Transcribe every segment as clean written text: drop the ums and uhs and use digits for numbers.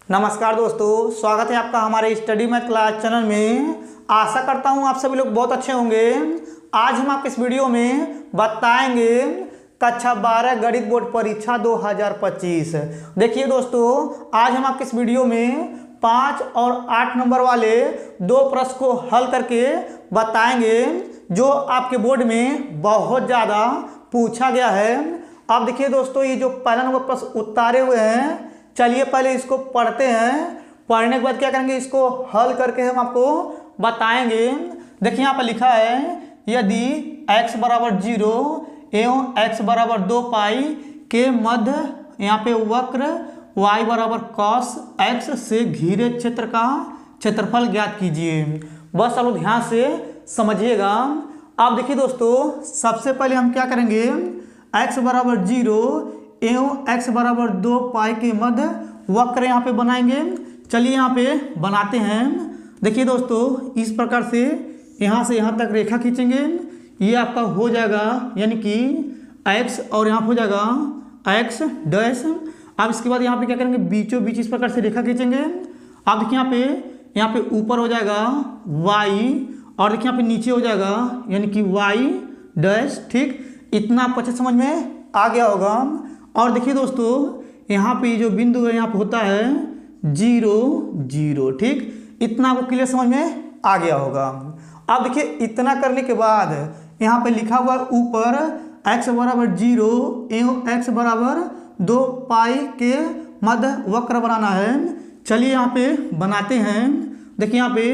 नमस्कार दोस्तों, स्वागत है आपका हमारे स्टडी मैथ क्लास चैनल में। आशा करता हूं आप सभी लोग बहुत अच्छे होंगे। आज हम आपके इस वीडियो में बताएंगे कक्षा 12 गणित बोर्ड परीक्षा 2025। देखिए दोस्तों, आज हम आपके इस वीडियो में 5 और 8 नंबर वाले दो प्रश्न को हल करके बताएंगे जो आपके बोर्ड में बहुत ज़्यादा पूछा गया है। अब देखिए दोस्तों, ये जो पहला नंबर प्रश्न उतारे हुए हैं, चलिए पहले इसको पढ़ते हैं। पढ़ने के बाद क्या करेंगे, इसको हल करके हम आपको बताएंगे। देखिए यहाँ पर लिखा है, यदि x बराबर 0 एवं x बराबर 2 पाई के मध्य यहाँ पे वक्र y बराबर cos x से घिरे क्षेत्र का क्षेत्रफल ज्ञात कीजिए। बस अब ध्यान से समझिएगा। अब देखिए दोस्तों, सबसे पहले हम क्या करेंगे, x बराबर 0 एवं x बराबर 2 पाई के मध्य वक्र यहाँ पे बनाएंगे। चलिए यहाँ पे बनाते हैं। देखिए दोस्तों, इस प्रकार से यहाँ से यहाँ तक रेखा खींचेंगे। ये आपका हो जाएगा यानी कि x और यहाँ हो जाएगा x डैश। अब इसके बाद यहाँ पे क्या करेंगे, बीचों बीच इस प्रकार से रेखा खींचेंगे। अब देखिए यहाँ पे ऊपर हो जाएगा y और देखिए यहाँ पे नीचे हो जाएगा यानी कि y डैश। ठीक, इतना आपको अच्छे समझ में आ गया होगा। और देखिए दोस्तों, यहाँ पे जो बिंदु है यहाँ पे होता है 0 0। ठीक, इतना आपको क्लियर समझ में आ गया होगा। अब देखिए, इतना करने के बाद यहाँ पे लिखा हुआ ऊपर x बराबर 0 एवं x बराबर 2 पाई के मध्य वक्र बनाना है। चलिए यहाँ पे बनाते हैं। देखिए यहाँ पे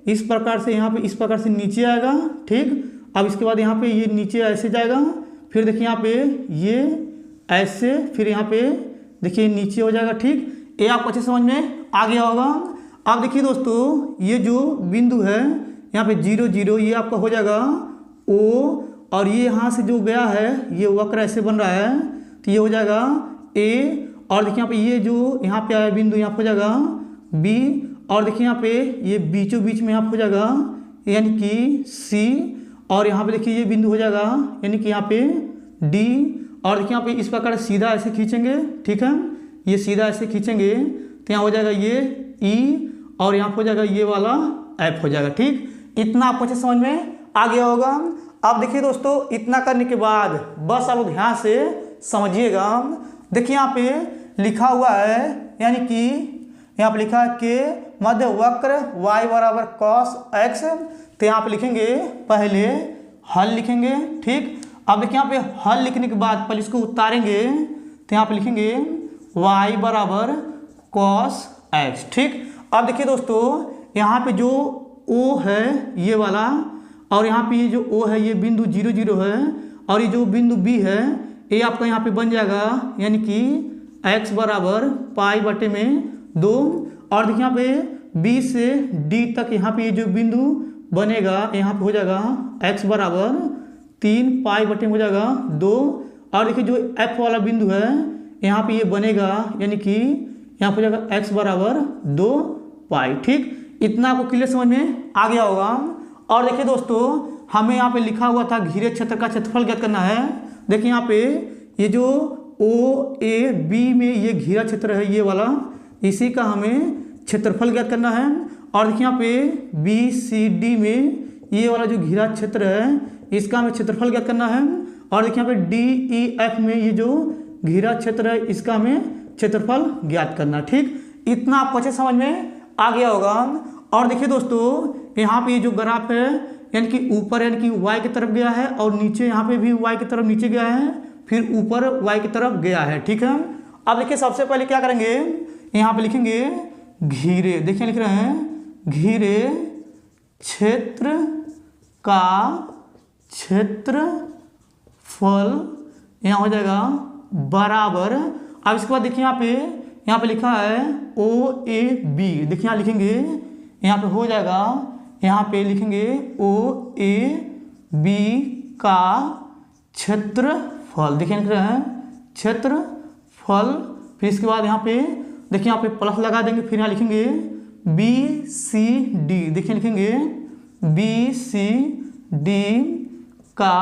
इस प्रकार से, यहाँ पे इस प्रकार से नीचे आएगा। ठीक, अब इसके बाद यहाँ पे ये नीचे ऐसे जाएगा। फिर देखिए यहाँ पे ये ऐसे, फिर यहाँ पे देखिए नीचे हो जाएगा। ठीक, ये आपको अच्छे समझ में आ गया होगा। अब देखिए दोस्तों, ये जो बिंदु है यहाँ पे 0 0, ये आपका हो जाएगा O, और ये यहाँ से जो गया है ये वक्र ऐसे बन रहा है तो ये हो जाएगा A। और देखिए यहाँ पे ये जो यहाँ पे आया बिंदु यहाँ हो जाएगा B। और देखिए यहाँ पे ये बीचों बीच में यहाँ हो जाएगा यानी कि C। और यहाँ पे देखिए ये बिंदु हो जाएगा यानी कि यहाँ पे D। और देखिए यहाँ पे इस प्रकार सीधा ऐसे खींचेंगे। ठीक है, ये सीधा ऐसे खींचेंगे तो यहाँ हो जाएगा ये E, और यहाँ हो जाएगा ये वाला F हो जाएगा। ठीक, इतना आपको अच्छे समझ में आ गया होगा। अब देखिए दोस्तों, इतना करने के बाद बस आप ध्यान से समझिएगा। देखिए यहाँ पे लिखा हुआ है यानी कि यहाँ पे लिखा है के मध्य वक्र y बराबर cos x। तो यहाँ पे लिखेंगे, पहले हल लिखेंगे। ठीक, अब देखिए यहाँ पे हल लिखने के बाद पहले इसको उतारेंगे तो यहाँ पे लिखेंगे y बराबर cos x। ठीक, अब देखिए दोस्तों, यहाँ पे जो O है ये वाला, और यहाँ पे ये जो O है ये बिंदु 0 0 है, और ये जो बिंदु B है ये आपका यहाँ पे बन जाएगा यानी कि x बराबर पाई बटे में 2। और देखिए यहाँ पे B से D तक यहाँ पे ये जो बिंदु बनेगा यहाँ पे हो जाएगा x बराबर 3 पाई बटे में हो जाएगा 2। और देखिए जो F वाला बिंदु है यहाँ पे ये बनेगा यानी कि यहाँ पे हो जाएगा x बराबर 2 पाई। ठीक, इतना आपको क्लियर समझ में आ गया होगा। और देखिए दोस्तों, हमें यहाँ पे लिखा हुआ था घिरे क्षेत्र का क्षेत्रफल ज्ञात करना है। देखिए यहाँ पे ये जो O A B में ये घिरा क्षेत्र है ये वाला, इसी का हमें क्षेत्रफल ज्ञात करना है। और देखिए यहाँ पे B C D में ये वाला जो घिरा क्षेत्र है इसका हमें क्षेत्रफल ज्ञात करना है। और देखिए यहाँ पे D E F में ये जो घिरा क्षेत्र है इसका हमें क्षेत्रफल ज्ञात करना। ठीक, इतना आपको अच्छे समझ में आ गया होगा। और देखिए दोस्तों, यहाँ पे ये जो ग्राफ है यानी कि ऊपर यानी कि y की तरफ गया है, और नीचे यहाँ पे भी y की तरफ नीचे गया है, फिर ऊपर y की तरफ गया है। ठीक है, अब देखिए सबसे पहले क्या करेंगे, यहाँ पे लिखेंगे घिरे। देखिए लिख रहे हैं घिरे क्षेत्र का क्षेत्रफल, यहाँ हो जाएगा बराबर। अब इसके बाद देखिए यहाँ पे लिखा है OAB। देखिए यहाँ लिखेंगे, यहाँ पे हो जाएगा, यहाँ पे लिखेंगे OAB का क्षेत्रफल। देखिए लिख रहे हैं क्षेत्रफल। फिर इसके बाद यहाँ पे देखिए यहाँ पे प्लस लगा देंगे, फिर यहाँ लिखेंगे BCD। देखिए लिखेंगे BCD का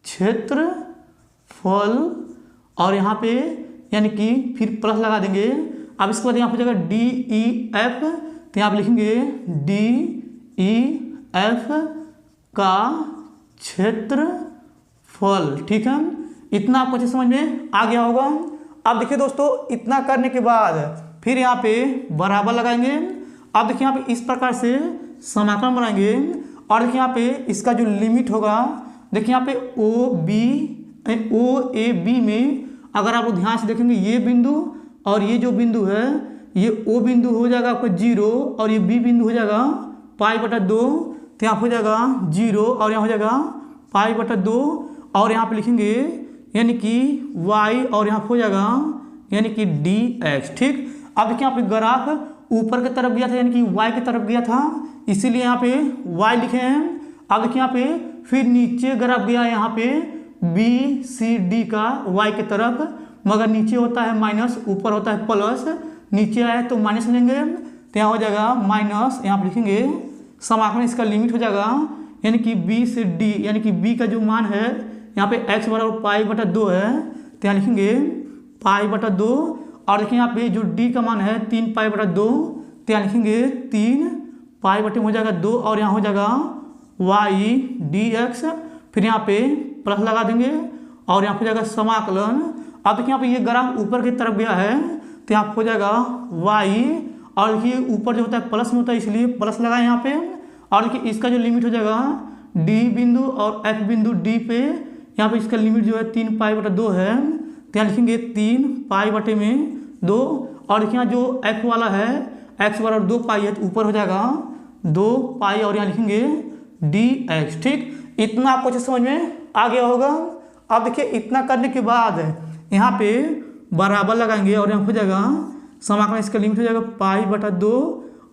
क्षेत्रफल, और यहाँ पे यानी कि फिर प्लस लगा देंगे। अब इसके बाद यहाँ हो जाएगा DEF, तो यहाँ पे लिखेंगे DEF का क्षेत्रफल। ठीक है, इतना आपको अच्छे समझ में आ गया होगा। अब देखिए दोस्तों, इतना करने के बाद फिर यहाँ पे बराबर लगाएंगे। अब देखिए यहाँ पे इस प्रकार से समाकलन बनाएंगे और देखिए यहाँ पे इसका जो लिमिट होगा, देखिए यहाँ पे OAB में अगर आप लोग ध्यान से देखेंगे ये बिंदु और ये जो बिंदु है ये O बिंदु हो जाएगा आपका 0 और ये B बिंदु हो जाएगा π/2, तो यहाँ हो जाएगा 0 और यहाँ हो जाएगा π/2 और यहाँ पे लिखेंगे यानी कि y और यहाँ हो जाएगा यानी कि dx। ठीक, अब देखिए यहाँ पे ग्राफ ऊपर की तरफ गया था यानी कि y की तरफ गया था, इसीलिए यहाँ पे y लिखे हैं। अब देखिए यहाँ पे फिर नीचे ग्राफ गया यहाँ पे BCD का y की तरफ, मगर नीचे होता है माइनस, ऊपर होता है प्लस, नीचे आया तो माइनस लेंगे, तो यहाँ हो जाएगा माइनस, यहाँ पे लिखेंगे समाकलन इसका लिमिट हो जाएगा यानी कि B से D, यानी कि B का जो मान है यहाँ पे x बराबर π/2 है, तो यहाँ लिखेंगे π/2 और देखिए यहाँ पे जो D का मान है 3π/2, तो यहाँ लिखेंगे 3π/2 हो जाएगा 2 और यहाँ हो जाएगा y dx, फिर यहाँ पे प्लस लगा देंगे और यहाँ हो जाएगा समाकलन। अब देखिए यहाँ पे ये ग्राफ ऊपर की तरफ गया है, तो यहाँ हो जाएगा y और देखिए ऊपर जो होता है प्लस में होता है इसलिए प्लस लगा यहाँ पे, और देखिए इसका जो लिमिट हो जाएगा D बिंदु और F बिंदु D पे, यहाँ पे इसका लिमिट जो है 3π/2 है, तो यहाँ लिखेंगे 3π/2 और देखिए यहाँ जो F वाला है x बराबर 2π है तो ऊपर हो जाएगा 2π और यहाँ लिखेंगे dx। ठीक, इतना आपको अच्छे समझ में आ गया होगा। अब देखिए इतना करने के बाद यहाँ पे बराबर लगाएंगे और यहाँ हो जाएगा समाकलन इसका लिमिट हो जाएगा π/2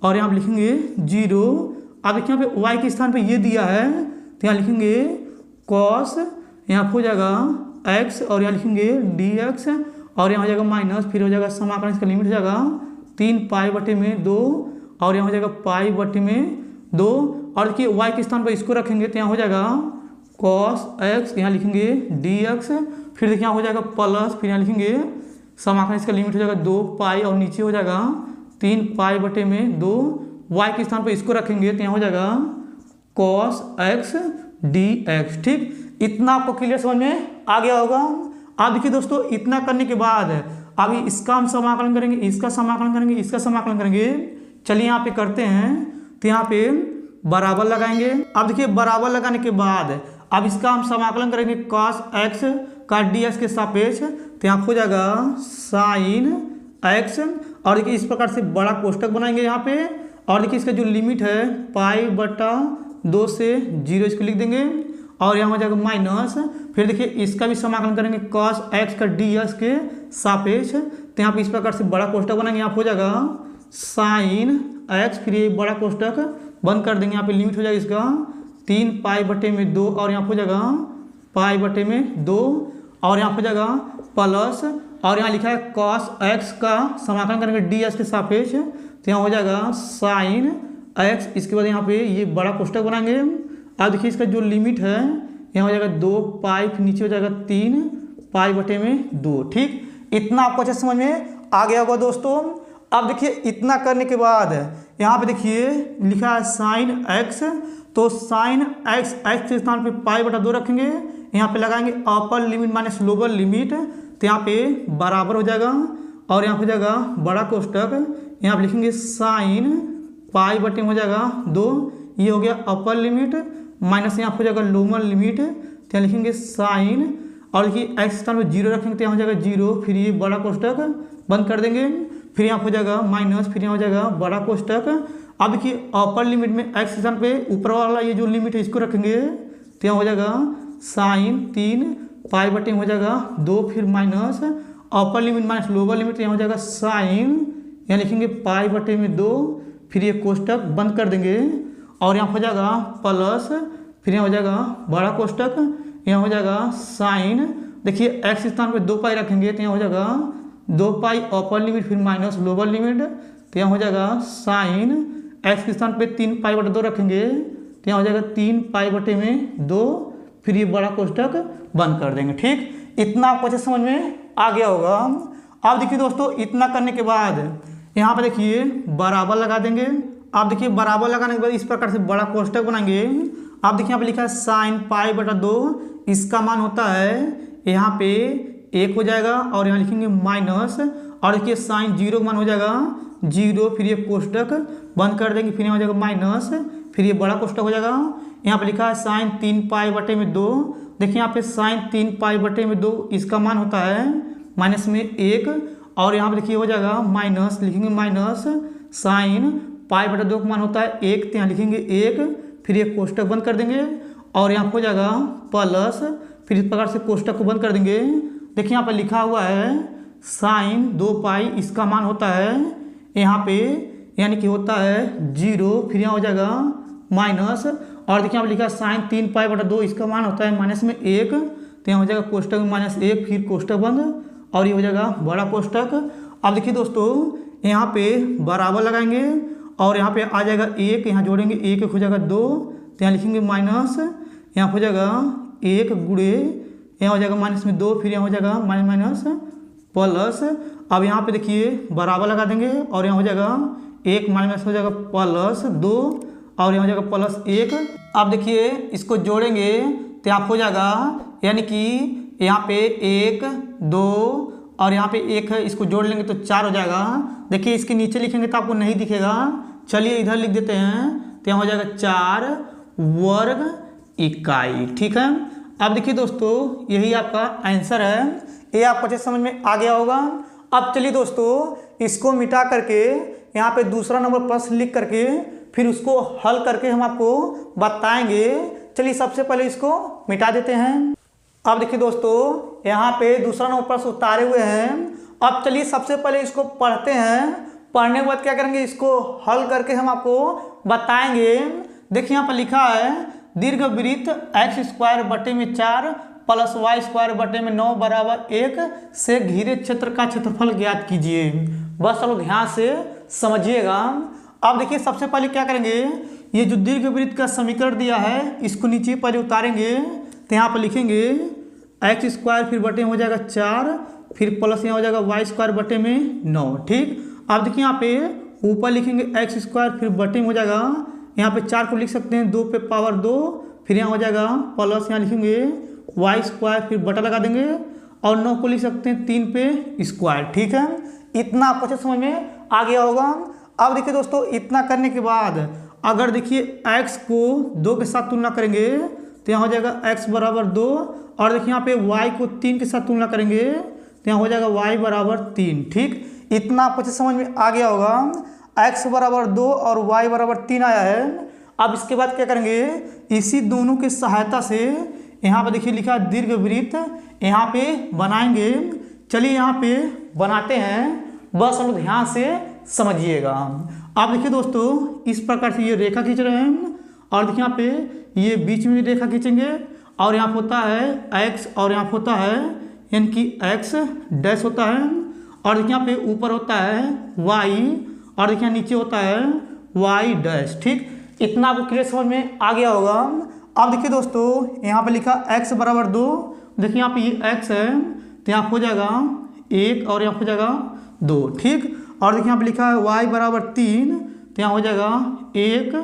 और यहाँ पे लिखेंगे 0। अब देखिए यहाँ पे y के स्थान पे ये दिया है, तो यहाँ लिखेंगे cos, यहाँ हो जाएगा x और यहाँ लिखेंगे dx और यहाँ हो जाएगा माइनस, फिर हो जाएगा समाकलन इसका लिमिट हो जाएगा 3π/2 और यहाँ हो जाएगा π/2 और देखिए y के स्थान पर इसको रखेंगे तो यहाँ हो जाएगा cos x, यहाँ लिखेंगे dx, फिर देखिए यहाँ हो जाएगा प्लस, फिर यहाँ लिखेंगे समाकलन इसका लिमिट हो जाएगा 2π और नीचे हो जाएगा 3π/2, y के स्थान पर इसको रखेंगे तो यहाँ हो जाएगा cos x dx। ठीक, इतना आपको क्लियर समझ में आ गया होगा। अब देखिए दोस्तों, इतना करने के बाद अभी इसका हम समाकलन करेंगे, इसका समाकलन करेंगे, इसका समाकलन करेंगे। चलिए यहाँ पे करते हैं, तो यहाँ पे बराबर लगाएंगे। अब देखिए बराबर लगाने के बाद अब इसका हम समाकलन करेंगे cos x का dx के सापेक्ष, तो यहाँ हो जाएगा sin x और देखिए इस प्रकार से बड़ा कोष्टक बनाएंगे यहाँ पे और देखिए इसका जो लिमिट है π/2 से 0 इसको लिख देंगे और यहाँ हो जाएगा माइनस, फिर देखिए इसका भी समाकलन करेंगे cos x का dx के सापेक्ष, तो यहाँ पे इस प्रकार से बड़ा कोष्टक बनाएंगे, यहाँ हो जाएगा sin x, फिर ये बड़ा कोष्टक बंद कर देंगे, यहाँ पे लिमिट हो जाएगा इसका 3π/2 और यहाँ हो जाएगा π/2 और यहाँ हो जाएगा प्लस और यहाँ लिखा है cos x का समाकलन करेंगे dx के सापेक्ष, तो यहाँ हो जाएगा sin x, इसके बाद यहाँ पे ये बड़ा कोष्टक बनाएंगे। अब देखिए इसका जो लिमिट है यहाँ हो जाएगा 2π, फिर नीचे हो जाएगा 3π/2। ठीक, इतना आपको अच्छे समझ में आ गया होगा दोस्तों। अब देखिए इतना करने के बाद यहाँ पे देखिए लिखा है sin x, तो sin x के स्थान पे π/2 रखेंगे, यहाँ पे लगाएंगे upper limit minus lower limit, तो यहाँ पे बराबर हो जाएगा और यहाँ हो जाएगा बड़ा कोष्टक, यहाँ पे लिखेंगे sin π/2 हो जाएगा 2, ये हो गया अपर लिमिट माइनस यहाँ हो जाएगा लोअर लिमिट, तो यहाँ लिखेंगे sin और देखिए x स्थान पे 0 रखेंगे तो यहाँ हो जाएगा 0, फिर ये बड़ा कोष्टक बंद कर देंगे, फिर यहाँ हो जाएगा माइनस, फिर यहाँ हो जाएगा बड़ा कोष्टक। अब देखिए अपर लिमिट में x स्थान पे ऊपर वाला ये जो लिमिट है इसको रखेंगे तो यहाँ हो जाएगा sin 3π/2 हो जाएगा 2, फिर minus upper limit minus lower limit, तो यहाँ हो जाएगा sin, यहाँ लिखेंगे π/2, फिर ये कोष्टक बंद कर देंगे और यहाँ हो जाएगा प्लस, फिर यहाँ हो जाएगा बड़ा कोष्टक, यहाँ हो जाएगा sin, देखिए x स्थान पे 2π रखेंगे तो यहाँ हो जाएगा 2π अपर लिमिट, फिर माइनस लोअर लिमिट, तो यहाँ हो जाएगा sin x के स्थान पे 3π/2 रखेंगे तो यहाँ हो जाएगा 3π/2, फिर ये बड़ा कोष्टक बंद कर देंगे। ठीक, इतना आपको अच्छे समझ में आ गया होगा। अब देखिए दोस्तों, इतना करने के बाद यहाँ पे देखिए बराबर लगा देंगे। आप देखिए बराबर लगाने के बाद इस प्रकार से बड़ा कोष्टक बनाएंगे। आप देखिए यहाँ पे लिखा है साइन पाई बटा 2, इसका मान होता है यहाँ पे 1 हो जाएगा और यहाँ लिखेंगे माइनस, और देखिए साइन 0 का मान हो जाएगा 0, फिर ये कोष्टक बंद कर देंगे, फिर यहाँ हो जाएगा माइनस, फिर ये बड़ा कोष्टक हो जाएगा। यहाँ पे लिखा है साइन 3 पाई बटे में 2, देखिए यहाँ पे साइन 3 पाई बटे में 2 इसका मान होता है माइनस में 1, और यहाँ पे देखिए हो जाएगा माइनस, लिखेंगे माइनस साइन पाई बटा 2 का मान होता है 1, तो यहाँ लिखेंगे 1, फिर ये कोष्टक बंद कर देंगे और यहाँ हो जाएगा प्लस, फिर इस प्रकार से कोष्टक को बंद कर देंगे। देखिए यहाँ पर लिखा हुआ है साइन 2 पाई, इसका मान होता है यहाँ पे यानी कि होता है 0, फिर यहाँ हो जाएगा माइनस, और देखिए यहाँ पर लिखा है साइन 3 पाई बटा 2, इसका मान होता है माइनस में 1, तो यहाँ हो जाएगा कोष्टक में माइनस 1, फिर कोष्टक बंद, और ये हो जाएगा बड़ा कोष्टक। अब देखिए दोस्तों, यहाँ पे बराबर लगाएंगे और यहाँ पे आ जाएगा 1, यहाँ जोड़ेंगे 1 हो जाएगा 2, तो यहाँ लिखेंगे माइनस, यहाँ हो जाएगा 1 गुणे, यहाँ हो जाएगा माइनस में 2, फिर यहाँ हो जाएगा माइनस माइनस प्लस। अब यहाँ पे देखिए बराबर लगा देंगे और यहाँ हो जाएगा 1 माइनस हो जाएगा प्लस 2, और यहाँ हो जाएगा प्लस 1। अब देखिए इसको जोड़ेंगे तो आप हो जाएगा यानी कि यहाँ पे 1 2 और यहाँ पे 1 है, इसको जोड़ लेंगे तो 4 हो जाएगा। देखिए इसके नीचे लिखेंगे तो आपको नहीं दिखेगा, चलिए इधर लिख देते हैं, तो यहाँ हो जाएगा 4 वर्ग इकाई। ठीक है, अब देखिए दोस्तों यही आपका आंसर है, ये आपको अच्छे समझ में आ गया होगा। अब चलिए दोस्तों इसको मिटा करके यहाँ पे दूसरा नंबर प्रश्न लिख करके फिर उसको हल करके हम आपको बताएंगे। चलिए सबसे पहले इसको मिटा देते हैं। अब देखिए दोस्तों यहाँ पे दूसरा नंबर प्रश्न उतारे हुए हैं। अब चलिए सबसे पहले इसको पढ़ते हैं, पढ़ने के बाद क्या करेंगे, इसको हल करके हम आपको बताएंगे। देखिए यहाँ पर लिखा है दीर्घ वृत्त x² बटे में 4 प्लस y² बटे में 9 बराबर 1 से घिरे क्षेत्र का क्षेत्रफल ज्ञात कीजिए। बस चलो ध्यान से समझिएगा। अब देखिए सबसे पहले क्या करेंगे, ये जो दीर्घ वृत्त का समीकरण दिया है इसको नीचे पहले उतारेंगे, तो यहाँ पर लिखेंगे x² फिर बटे में हो जाएगा 4, फिर प्लस यहाँ हो जाएगा y² बटे में 9। ठीक, अब देखिए यहाँ पे ऊपर लिखेंगे x² फिर बटे में हो जाएगा, यहाँ पे 4 को लिख सकते हैं 2 पे पावर 2, फिर यहाँ हो जाएगा प्लस यहाँ लिखेंगे y² फिर बटा लगा देंगे, और 9 को लिख सकते हैं 3 पे स्क्वायर। ठीक है, इतना आपको अच्छे समझ में आ गया होगा। अब देखिए दोस्तों इतना करने के बाद अगर देखिए x को 2 के साथ तुलना करेंगे तो यहाँ हो जाएगा x बराबर 2, और देखिए यहाँ पे y को 3 के साथ तुलना करेंगे तो यहाँ हो जाएगा y बराबर 3। ठीक, इतना आपको अच्छे समझ में आ गया होगा। x बराबर 2 और y बराबर 3 आया है। अब इसके बाद क्या करेंगे, इसी दोनों की सहायता से यहाँ पे देखिए लिखा है दीर्घ वृत्त, यहाँ पे बनाएंगे। चलिए यहाँ पे बनाते हैं, बस हम ध्यान से समझिएगा। आप देखिए दोस्तों इस प्रकार से ये रेखा खींच रहे हैं, और देखिए यहाँ पे ये बीच में रेखा खींचेंगे, और यहाँ होता है x और यहाँ होता है यानी कि x डैश होता है, और देखिए यहाँ पे ऊपर होता है y, और देखिए नीचे होता है y डैश। ठीक, इतना आपको क्लियर समझ में आ गया होगा। अब देखिए दोस्तों यहाँ पे लिखा x बराबर 2, देखिए यहाँ पे ये x है तो यहाँ हो जाएगा 1 और यहाँ हो जाएगा 2। ठीक, और देखिए यहाँ पे लिखा है y बराबर 3 तो यहाँ हो जाएगा 1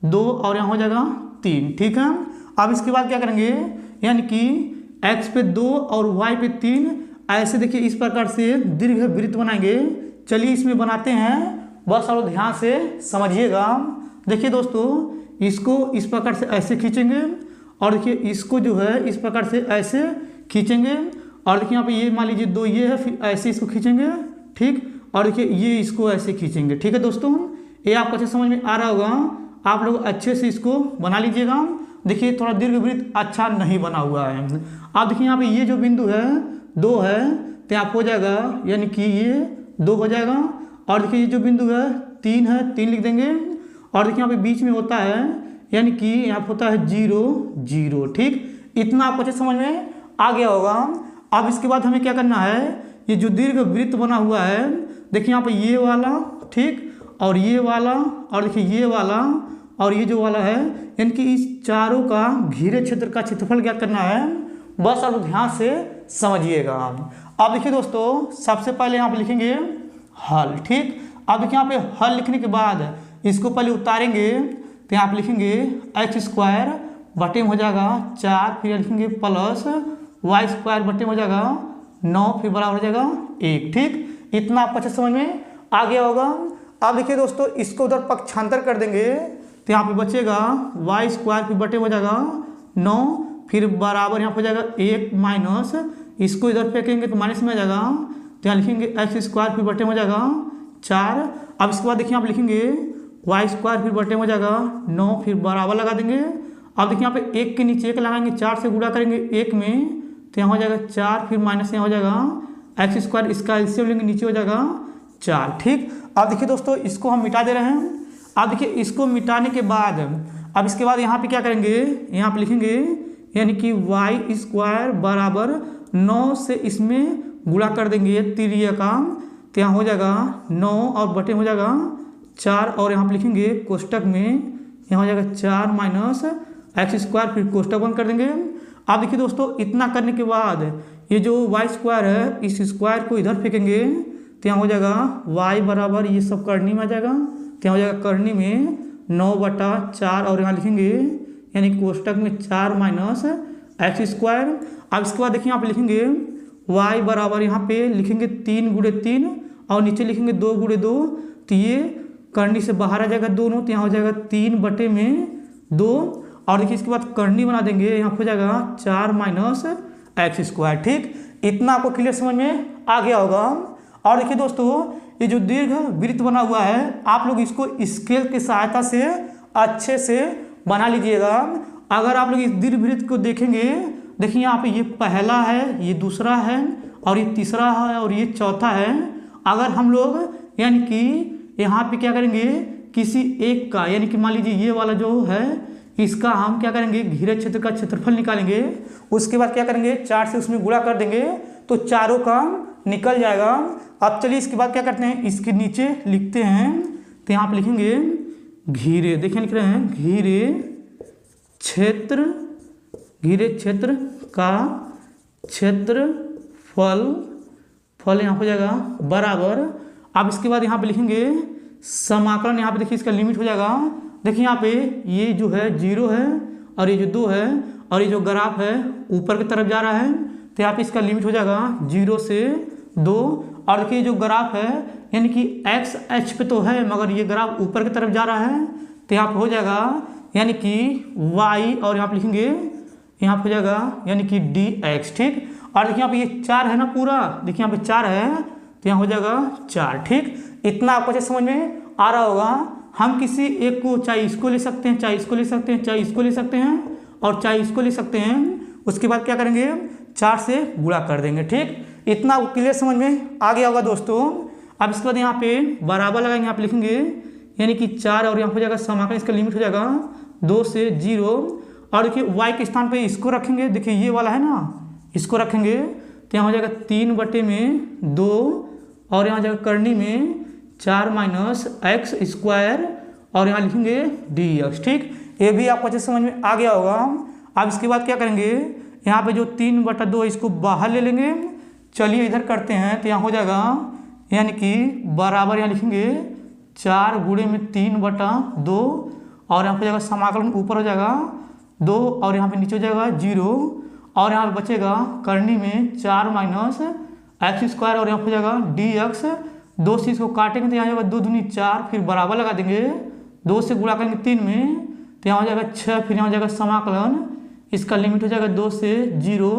2 और यहाँ हो जाएगा 3। ठीक है, अब इसके बाद क्या करेंगे, यानी कि x पे 2 और y पे 3, ऐसे देखिए इस प्रकार से दीर्घ वृत्त बनाएंगे। चलिए इसमें बनाते हैं, बस आप ध्यान से समझिएगा। देखिए दोस्तों इसको इस प्रकार से ऐसे खींचेंगे, और देखिए इसको जो है इस प्रकार से ऐसे खींचेंगे, और देखिए यहाँ पे ये मान लीजिए 2 ये है, फिर ऐसे इसको खींचेंगे। ठीक, और देखिए ये इसको ऐसे खींचेंगे। ठीक है दोस्तों, ये आपको अच्छे समझ में आ रहा होगा, आप लोग अच्छे से इसको बना लीजिएगा। देखिए थोड़ा दीर्घ वृत्त अच्छा नहीं बना हुआ है। आप देखिए यहाँ पे ये जो बिंदु है 2 है तो आप हो जाएगा यानी कि ये 2 हो जाएगा, और देखिए ये जो बिंदु है 3 है, 3 लिख देंगे, और देखिए यहाँ पे बीच में होता है यानी कि यहाँ होता है 0 0। ठीक, इतना आपको अच्छे समझ में आ गया होगा। अब इसके बाद हमें क्या करना है, ये जो दीर्घ वृत्त बना हुआ है देखिए यहाँ पे ये वाला, ठीक, और ये वाला, और देखिए ये वाला, और ये जो वाला है, यानी कि इस चारों का घिरे क्षेत्र का क्षेत्रफल क्या करना है, बस आप ध्यान से समझिएगा। अब देखिए दोस्तों, सबसे पहले यहाँ पे लिखेंगे हल। ठीक, अब देखिए यहाँ पे हल लिखने के बाद इसको पहले उतारेंगे तो यहाँ पे लिखेंगे एक्स स्क्वायर बटे में हो जाएगा 4, फिर लिखेंगे प्लस वाई स्क्वायर बटे में हो जाएगा 9, फिर बराबर हो जाएगा 1। ठीक, इतना आपको अच्छे समझ में आ गया होगा। अब देखिए दोस्तों, इसको उधर पक्षांतर कर देंगे तो यहाँ पे बचेगा वाई स्क्वायर फिर बटे में हो जाएगा 9, फिर बराबर यहाँ पे हो जाएगा 1 माइनस, इसको इधर फेंकेंगे तो माइनस में आ जाएगा, तो यहाँ लिखेंगे एक्स स्क्वायर फिर बटे में हो जाएगा 4। अब इसके बाद देखिए आप लिखेंगे वाई स्क्वायर फिर बटे में हो जाएगा 9, फिर बराबर लगा देंगे। अब देखिए यहाँ पे 1 के नीचे 1 लगाएंगे, 4 से गुणा करेंगे 1 में, तो यहाँ हो जाएगा 4, फिर माइनस यहाँ हो जाएगा एक्स स्क्वायर, इसका एलसीएम लेंगे नीचे हो जाएगा 4। ठीक, अब देखिए दोस्तों, इसको हम मिटा दे रहे हैं। अब देखिए इसको मिटाने के बाद अब इसके बाद यहाँ पे क्या करेंगे, यहाँ पे लिखेंगे यानी कि वाई स्क्वायर बराबर 9 से इसमें गुणा कर देंगे तिर्यक का, तो यहाँ हो जाएगा 9 और बटे हो जाएगा 4, और यहाँ पे लिखेंगे कोष्टक में यहाँ हो जाएगा 4 माइनस एक्स स्क्वायर, फिर कोष्टक बंद कर देंगे। अब देखिए दोस्तों, इतना करने के बाद ये जो वाई स्क्वायर है इस स्क्वायर को इधर फेंकेंगे तो यहाँ हो जाएगा वाई बराबर ये सब करनी में आ जाएगा, तो यहाँ हो जाएगा करनी में 9/4, और यहाँ लिखेंगे यानी कोष्टक में 4 माइनस एक्स स्क्वायर। अब इसके बाद देखिए यहाँ पे लिखेंगे y बराबर यहाँ पे लिखेंगे 3 गुणे 3 और नीचे लिखेंगे 2 गुणे 2, तो ये करनी से बाहर आ जाएगा दोनों, तो यहाँ हो जाएगा 3/2, और देखिए इसके बाद करनी बना देंगे, यहाँ हो जाएगा 4 माइनस एक्स स्क्वायर। ठीक, इतना आपको क्लियर समझ में आ गया होगा। और देखिए दोस्तों, ये जो दीर्घ वृत्त बना हुआ है आप लोग इसको स्केल की सहायता से अच्छे से बना लीजिएगा। अगर आप लोग इस दीर्घ वृत्त को देखेंगे, देखिए यहाँ पे ये पहला है, ये दूसरा है, और ये तीसरा है, और ये चौथा है। अगर हम लोग यानी कि यहाँ पे क्या करेंगे, किसी एक का यानी कि मान लीजिए ये वाला जो है इसका हम क्या करेंगे, घेरे क्षेत्र का क्षेत्रफल निकालेंगे, उसके बाद क्या करेंगे 4 से उसमें गुणा कर देंगे तो चारों का निकल जाएगा। अब चलिए इसके बाद क्या करते हैं, इसके नीचे लिखते हैं, तो यहाँ पे लिखेंगे घेरे, देखिए लिख रहे हैं घेरे क्षेत्र का क्षेत्रफल, फल यहाँ हो जाएगा बराबर। अब इसके बाद यहाँ पे लिखेंगे समाकलन, यहाँ पे देखिए इसका लिमिट हो जाएगा, देखिए यहाँ पे ये जो है 0 है और ये जो 2 है, और ये जो ग्राफ है ऊपर की तरफ जा रहा है, तो यहाँ पे इसका लिमिट हो जाएगा 0 से 2। और देखिए जो ग्राफ है यानी कि एक्स एच पे तो है मगर ये ग्राफ ऊपर की तरफ जा रहा है, तो यहाँ पे हो जाएगा यानी कि y, और यहाँ पे लिखेंगे यहाँ पे हो जाएगा यानी कि dx। ठीक, और देखिए यहाँ पे ये 4 है ना पूरा, देखिए यहाँ पे 4 है तो यहाँ हो जाएगा 4। ठीक, इतना आपको अच्छे समझ में आ रहा होगा। हम किसी एक को चाहे इसको ले सकते हैं, चाहे इसको ले सकते हैं, चाहे इसको ले सकते हैं, और चाहे इसको ले सकते हैं। उसके बाद क्या करेंगे 4 से गुणा कर देंगे। ठीक, इतना क्लियर समझ में आ गया होगा दोस्तों। अब इसके बाद यहाँ पे बराबर लगाएंगे, यहाँ पे लिखेंगे यानी कि 4, और यहाँ हो जाएगा समाकलन, इसका लिमिट हो जाएगा 2 से 0। और देखिए y के स्थान पे इसको रखेंगे, देखिए ये वाला है ना, इसको रखेंगे तो यहाँ हो जाएगा 3/2, और यहाँ जाएगा करनी में 4 माइनस एक्स स्क्वायर, और यहाँ लिखेंगे dx। ठीक, ये भी आपको अच्छे समझ में आ गया होगा। अब इसके बाद क्या करेंगे, यहाँ पे जो 3/2 इसको बाहर ले लेंगे, चलिए इधर करते हैं, तो यहाँ हो जाएगा यानी कि बराबर, यहाँ लिखेंगे 4 गुणे में 3/2, और यहाँ पे जाएगा समाकलन ऊपर हो जाएगा 2, और यहाँ पे नीचे हो जाएगा 0, और यहाँ पे बचेगा करनी में 4 माइनस एक्स स्क्वायर, और यहाँ पे जाएगा dx। 2 से इसको काटेंगे तो यहाँ जाएगा 2 दूनी 4, फिर बराबर लगा देंगे, 2 से गुणा करेंगे 3 में तो यहाँ हो जाएगा 6, फिर यहाँ हो जाएगा समाकलन, इसका लिमिट हो जाएगा 2 से 0,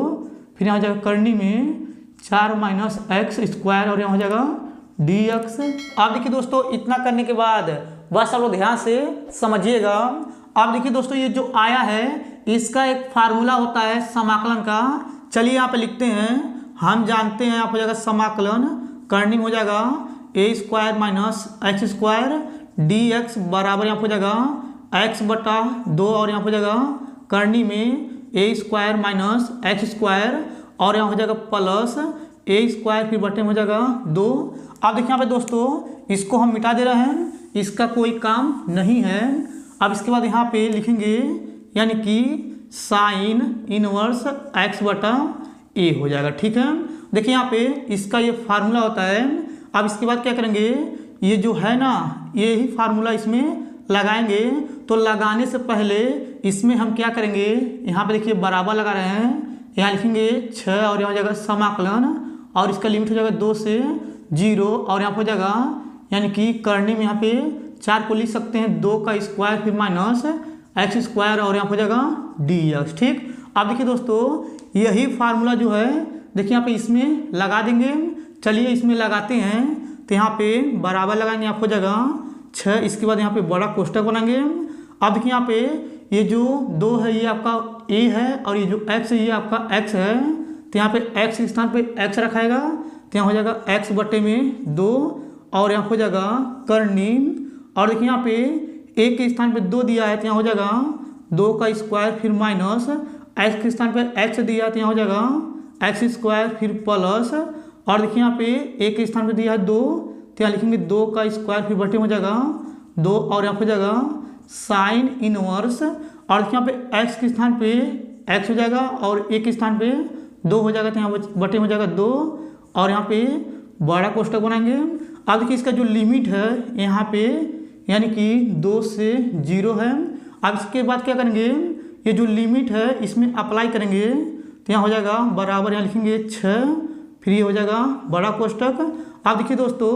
फिर यहाँ हो जाएगा करनी में 4 माइनस एक्स स्क्वायर, और यहाँ हो जाएगा dx। अब देखिए दोस्तों, इतना करने के बाद बस आप लोग ध्यान से समझिएगा। अब देखिए दोस्तों, ये जो आया है इसका एक फार्मूला होता है समाकलन का, चलिए यहाँ पे लिखते हैं। हम जानते हैं यहाँ हो जाएगा समाकलन, करनी में हो जाएगा a square minus x square dx बराबर यहाँ हो जाएगा x/2, और यहाँ हो जाएगा करनी में a square minus x square, और यहाँ हो जाएगा प्लस a स्क्वायर फिर बटे में हो जाएगा 2। अब देखिए यहाँ पे दोस्तों इसको हम मिटा दे रहे हैं, इसका कोई काम नहीं है। अब इसके बाद यहाँ पे लिखेंगे यानी कि साइन इनवर्स x/a हो जाएगा। ठीक है, देखिए यहाँ पे इसका ये फार्मूला होता है। अब इसके बाद क्या करेंगे, ये जो है ना ये ही फार्मूला इसमें लगाएंगे। तो लगाने से पहले इसमें हम क्या करेंगे, यहाँ पे देखिए बराबर लगा रहे हैं, यहाँ लिखेंगे 6 और यहाँ हो जाएगा समाकलन और इसका लिमिट हो जाएगा 2 से 0 और यहाँ हो जाएगा यानी कि करने में यहाँ पे 4 को लिख सकते हैं 2 का स्क्वायर फिर माइनस एक्स स्क्वायर और यहाँ हो जाएगा dx। ठीक, अब देखिए दोस्तों यही फार्मूला जो है देखिए यहाँ पे इसमें लगा देंगे। चलिए इसमें लगाते हैं। तो यहाँ पे बराबर लगाएंगे, यहाँ हो जाएगा 6, इसके बाद यहाँ पे बड़ा कोष्ठक बनाएंगे। अब देखिए यहाँ पे ये जो 2 है ये आपका a है और ये जो x है ये आपका x है। तो यहाँ पे x के स्थान पे x रखाएगा तो यहाँ हो जाएगा x बटे में 2 और यहाँ हो जाएगा करनी। और देखिए यहाँ पे a के स्थान पे 2 दिया है तो यहाँ हो जाएगा 2 का स्क्वायर फिर माइनस x के स्थान पे x दिया है तो यहाँ हो जाएगा x स्क्वायर फिर प्लस। और देखिए यहाँ पे a के स्थान पे दिया है 2 तो यहाँ लिखेंगे 2 का स्क्वायर फिर बटे में हो जाएगा 2 और यहाँ हो जाएगा साइन इनवर्स। और देखिए यहाँ पे x के स्थान पे x हो जाएगा और a के स्थान पे 2 हो जाएगा तो यहाँ बटे में हो जाएगा 2 और यहाँ पे बड़ा कोष्ठक बनाएंगे। अब देखिए इसका जो लिमिट है यहाँ पे यानी कि 2 से 0 है। अब इसके बाद क्या करेंगे, ये जो लिमिट है इसमें अप्लाई करेंगे तो यहाँ हो जाएगा बराबर, यहाँ लिखेंगे 6 फिर ये हो जाएगा बड़ा कोष्ठक। अब देखिए दोस्तों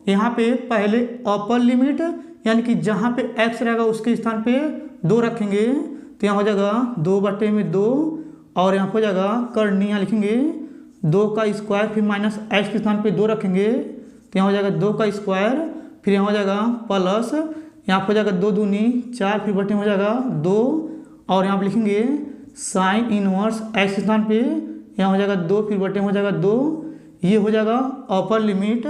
यहाँ पे पहले अपर लिमिट यानी कि जहाँ पे x रहेगा उसके स्थान पे 2 रखेंगे तो यहाँ हो जाएगा 2 बटे में 2 और यहाँ हो जाएगा करनी, यहाँ लिखेंगे 2 का स्क्वायर फिर माइनस x के स्थान पे 2 रखेंगे तो यहाँ हो जाएगा 2 का स्क्वायर फिर यहाँ हो जाएगा प्लस, यहाँ हो जाएगा 2 दूनी 4 फिर बटे में हो जाएगा 2 और यहाँ पे लिखेंगे साइन इनवर्स x के स्थान पे यहाँ हो जाएगा 2 फिर बटे में हो जाएगा 2। ये हो जाएगा अपर लिमिट।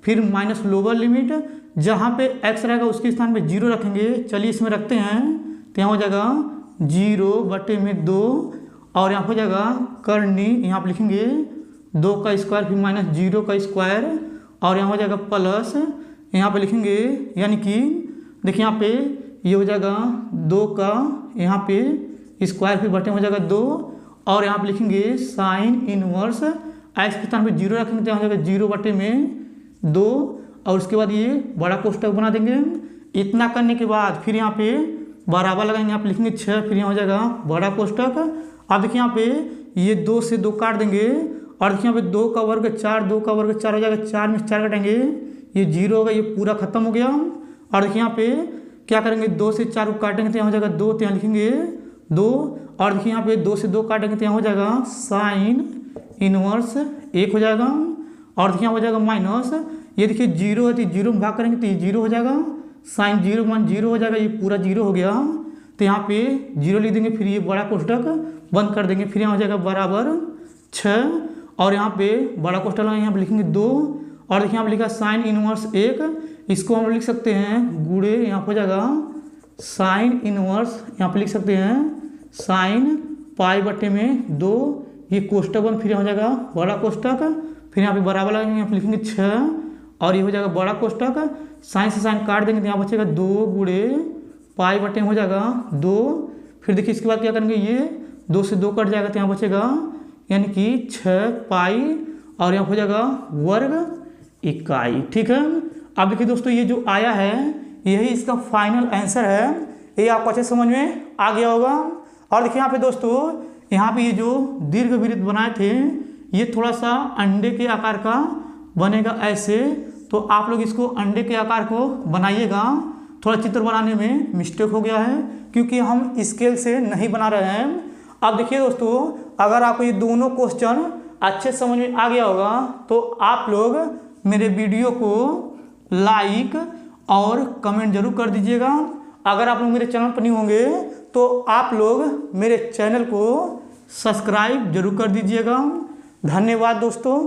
फिर माइनस लोअर लिमिट, जहाँ पे x रहेगा उसके स्थान पे 0 रखेंगे। चलिए इसमें रखते हैं तो यहाँ हो जाएगा 0 बटे में 2 और यहाँ हो जाएगा करनी, यहाँ पे लिखेंगे 2 का स्क्वायर फिर माइनस 0 का स्क्वायर और यहाँ हो जाएगा प्लस, यहाँ पे लिखेंगे यानी कि देखिए यहाँ पे ये हो जाएगा 2 का यहाँ पे स्क्वायर फिर बटे में हो जाएगा 2 और यहाँ पे लिखेंगे साइन इनवर्स x के स्थान पे 0 रखेंगे तो यहाँ हो जाएगा 0 बटे में 2 और उसके बाद ये बड़ा कोष्ठक बना देंगे। इतना करने के बाद फिर यहाँ पे बराबर लगाएंगे, यहाँ पे लिखेंगे 6 फिर यहाँ हो जाएगा बड़ा कोष्ठक। अब देखिए यहाँ पे ये 2 से 2 काट देंगे और देखिए यहाँ पे 2 का वर्ग 4 2 का वर्ग 4 हो जाएगा, 4 में 4 काटेंगे ये 0 होगा, ये पूरा खत्म हो गया। और देखिए यहाँ पे क्या करेंगे 2 से 4 को काटेंगे तो यहाँ हो जाएगा 2 तो यहाँ लिखेंगे 2 और देखिए यहाँ पे 2 से 2 काटेंगे तो यहाँ हो जाएगा साइन इनवर्स 1 हो जाएगा और देखिए यहाँ हो जाएगा माइनस, ये देखिए 0 है तो 0 में भाग करेंगे तो ये 0 हो जाएगा, साइन 0 मान 0 हो जाएगा, ये पूरा 0 हो गया। तो यहाँ पे 0 लिख देंगे फिर ये बड़ा कोष्ठक बंद कर देंगे फिर यहाँ हो जाएगा बराबर 6 और यहाँ पे बड़ा कोष्ठक यहाँ पे लिखेंगे 2 और देखिए यहाँ पे लिखा साइन इनवर्स 1, इसको हम लिख सकते हैं गुणे, यहाँ हो जाएगा साइन इनवर्स, यहाँ पे लिख सकते हैं साइन पाई बटे में 2, ये कोष्ठक बन फिर हो जाएगा बड़ा कोष्ठक फिर यहाँ पे बराबर लगेंगे, यहाँ पे लिखेंगे 6 और ये हो जाएगा बड़ा कोष्ठक, साइन से साइन काट देंगे तो यहाँ बचेगा 2 गुणे पाई बटे में हो जाएगा 2। फिर देखिए इसके बाद क्या करेंगे, ये 2 से 2 कट जाएगा तो यहाँ बचेगा यानी कि 6 पाई और यहाँ हो जाएगा वर्ग इकाई। ठीक है, अब देखिए दोस्तों ये जो आया है यही इसका फाइनल आंसर है। ये आपको अच्छे समझ में आ गया होगा। और देखिए यहाँ पे दोस्तों यहाँ पे ये जो दीर्घ वृत्त बनाए थे ये थोड़ा सा अंडे के आकार का बनेगा ऐसे, तो आप लोग इसको अंडे के आकार को बनाइएगा। थोड़ा चित्र बनाने में मिस्टेक हो गया है क्योंकि हम स्केल से नहीं बना रहे हैं। अब देखिए दोस्तों अगर आपको ये दोनों क्वेश्चन अच्छे समझ में आ गया होगा तो आप लोग मेरे वीडियो को लाइक और कमेंट जरूर कर दीजिएगा। अगर आप लोग मेरे चैनल पर नहीं होंगे तो आप लोग मेरे चैनल को सब्सक्राइब जरूर कर दीजिएगा। धन्यवाद दोस्तों।